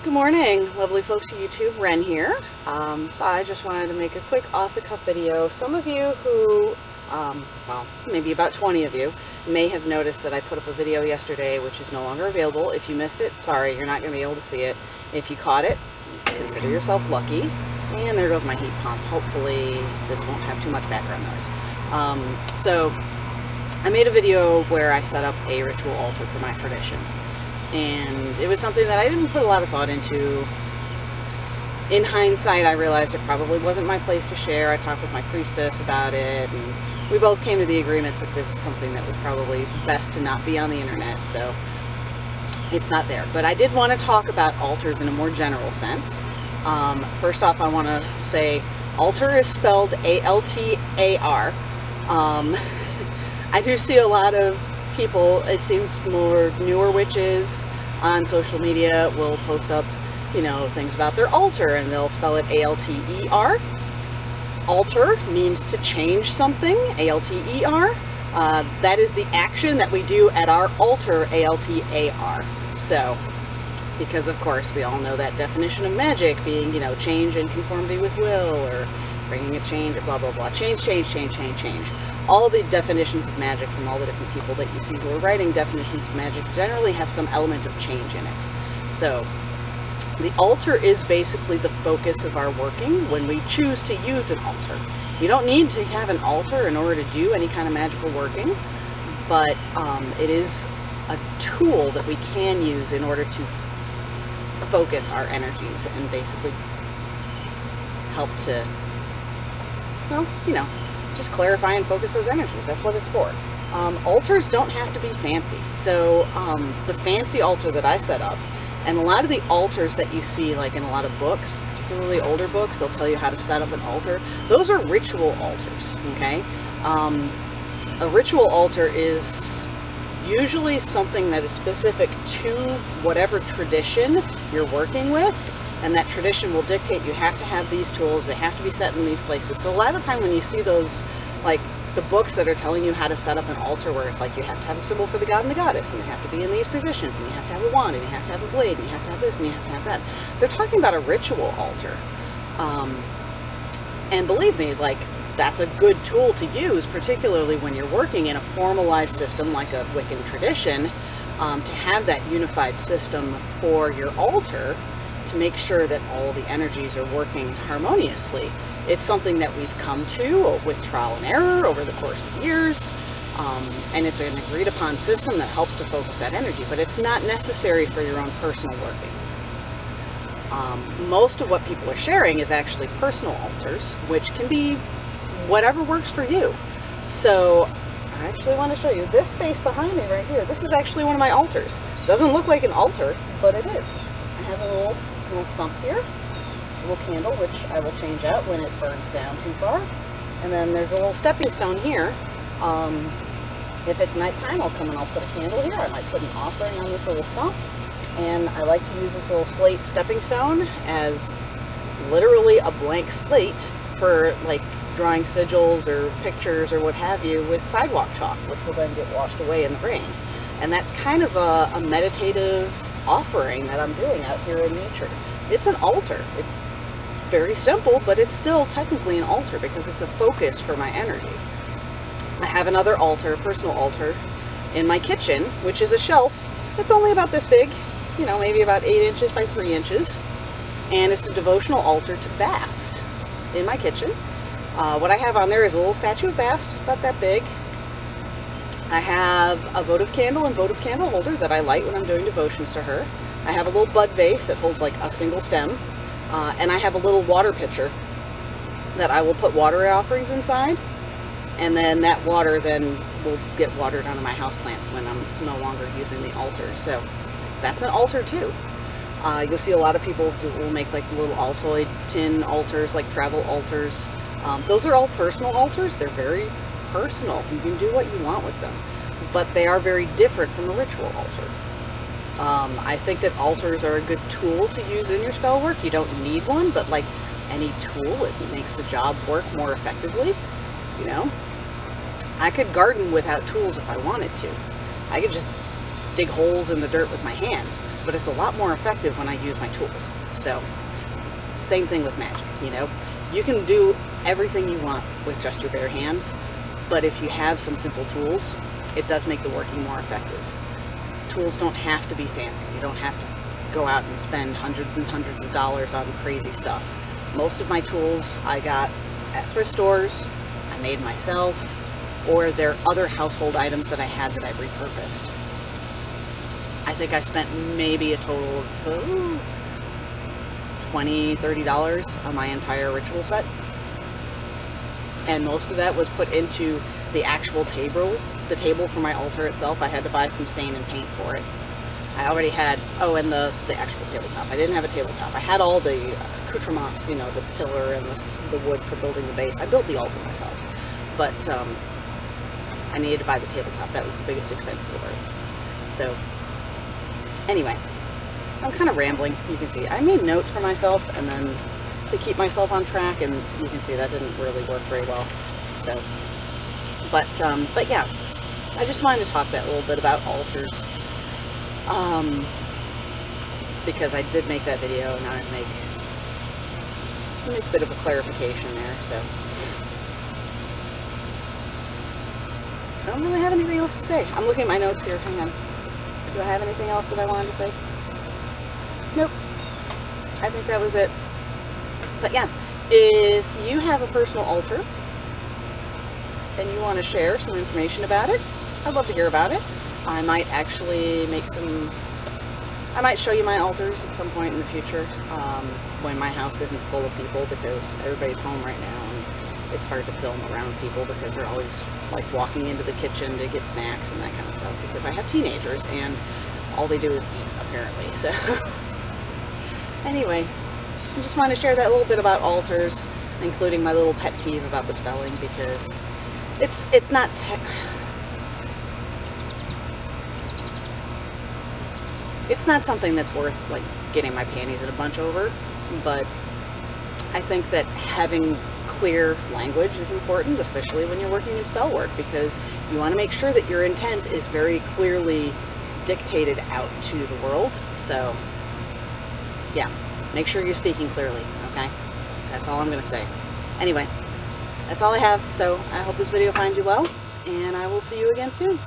Good morning, lovely folks of YouTube. Ren here. So I just wanted to make a quick off-the-cuff video. Some of you who, well, maybe about 20 of you, may have noticed that I put up a video yesterday which is no longer available. If you missed it, sorry, you're not going to be able to see it. If you caught it, consider yourself lucky. And there goes my heat pump. Hopefully this won't have too much background noise. So I made a video where I set up a ritual altar for my tradition. And it was something that I didn't put a lot of thought into. In hindsight, I realized it probably wasn't my place to share. I talked with my priestess about it, and we both came to the agreement that there was something that was probably best to not be on the internet, so it's not there. But I did want to talk about altars in a more general sense. First off, I want to say altar is spelled A-L-T-A-R. I do see a lot of people, it seems more newer witches on social media will post up, you know, things about their altar and they'll spell it A-L-T-E-R. Alter means to change something, A-L-T-E-R. That is the action that we do at our altar, A-L-T-A-R. So, because of course we all know that definition of magic being, you know, change and conformity with will, or bringing a change, or blah, blah, blah. Change, change, change, change, change. All the definitions of magic from all the different people that you see who are writing definitions of magic generally have some element of change in it. So the altar is basically the focus of our working when we choose to use an altar. You don't need to have an altar in order to do any kind of magical working, but it is a tool that we can use in order to focus our energies and basically help to, well, you know, just clarify and focus those energies. That's what it's for. Altars don't have to be fancy. So the fancy altar that I set up, and a lot of the altars that you see like in a lot of books, particularly older books, they'll tell you how to set up an altar. Those are ritual altars, okay? A ritual altar is usually something that is specific to whatever tradition you're working with. And that tradition will dictate you have to have these tools, they have to be set in these places. So a lot of the time when you see those, like the books that are telling you how to set up an altar, where it's like you have to have a symbol for the god and the goddess, and they have to be in these positions, and you have to have a wand, and you have to have a blade, and you have to have this, and you have to have that. They're talking about a ritual altar. And believe me, like, that's a good tool to use, particularly when you're working in a formalized system like a Wiccan tradition, to have that unified system for your altar, to make sure that all the energies are working harmoniously. It's something that we've come to with trial and error over the course of years, and it's an agreed upon system that helps to focus that energy, but it's not necessary for your own personal working. Most of what people are sharing is actually personal altars, which can be whatever works for you. So I actually want to show you this space behind me right here. This is actually one of my altars. Doesn't look like an altar, but it is. I have a little stump here, a little candle, which I will change out when it burns down too far. And then there's a little stepping stone here. If it's nighttime, I'll come and I'll put a candle here. I might put an offering on this little stump. And I like to use this little slate stepping stone as literally a blank slate for like drawing sigils or pictures or what have you with sidewalk chalk, which will then get washed away in the rain. And that's kind of a meditative offering that I'm doing out here in nature. It's an altar. It's very simple, but it's still technically an altar because it's a focus for my energy. I have another altar, a personal altar, in my kitchen, which is a shelf. It's only about this big, you know, maybe about 8 inches by 3 inches. And it's a devotional altar to Bast in my kitchen. What I have on there is a little statue of Bast, about that big. I have a votive candle and votive candle holder that I light when I'm doing devotions to her. I have a little bud vase that holds like a single stem. And I have a little water pitcher that I will put water offerings inside. And then that water then will get watered onto my houseplants when I'm no longer using the altar. So that's an altar too. You'll see a lot of people will make like little Altoid tin altars, like travel altars. Those are all personal altars. They're very personal. You can do what you want with them, but they are very different from a ritual altar. I think that altars are a good tool to use in your spell work. You don't need one, but like any tool, it makes the job work more effectively. You know, I could garden without tools if I wanted to. I could just dig holes in the dirt with my hands, but it's a lot more effective when I use my tools. So, same thing with magic, you know? You can do everything you want with just your bare hands, but if you have some simple tools, it does make the working more effective. Tools don't have to be fancy. You don't have to go out and spend hundreds and hundreds of dollars on crazy stuff. Most of my tools I got at thrift stores, I made myself, or they're other household items that I had that I've repurposed. I think I spent maybe a total of $20, $30 on my entire ritual set. And most of that was put into the actual table, the table for my altar itself. I had to buy some stain and paint for it. I already had, oh, and the actual tabletop. I didn't have a tabletop. I had all the accoutrements, you know, the pillar and the wood for building the base. I built the altar myself, but I needed to buy the tabletop. That was the biggest expense of it. So, anyway, I'm kind of rambling. You can see I made notes for myself, and then to keep myself on track, and you can see that didn't really work very well. So, but yeah, I just wanted to talk that little bit about altars. Because I did make that video, and I make a bit of a clarification there, so. I don't really have anything else to say. I'm looking at my notes here, hang on. Do I have anything else that I wanted to say? Nope. I think that was it. But yeah, if you have a personal altar, and you want to share some information about it, I'd love to hear about it. I might actually I might show you my altars at some point in the future, when my house isn't full of people, because everybody's home right now, and it's hard to film around people because they're always like walking into the kitchen to get snacks and that kind of stuff, because I have teenagers and all they do is eat, apparently. So anyway, I just want to share that little bit about altars, including my little pet peeve about the spelling, because it's not it's not something that's worth like getting my panties in a bunch over, but I think that having clear language is important, especially when you're working in spell work, because you want to make sure that your intent is very clearly dictated out to the world. So yeah, make sure you're speaking clearly, okay? That's all I'm going to say. Anyway, that's all I have, so I hope this video finds you well, and I will see you again soon.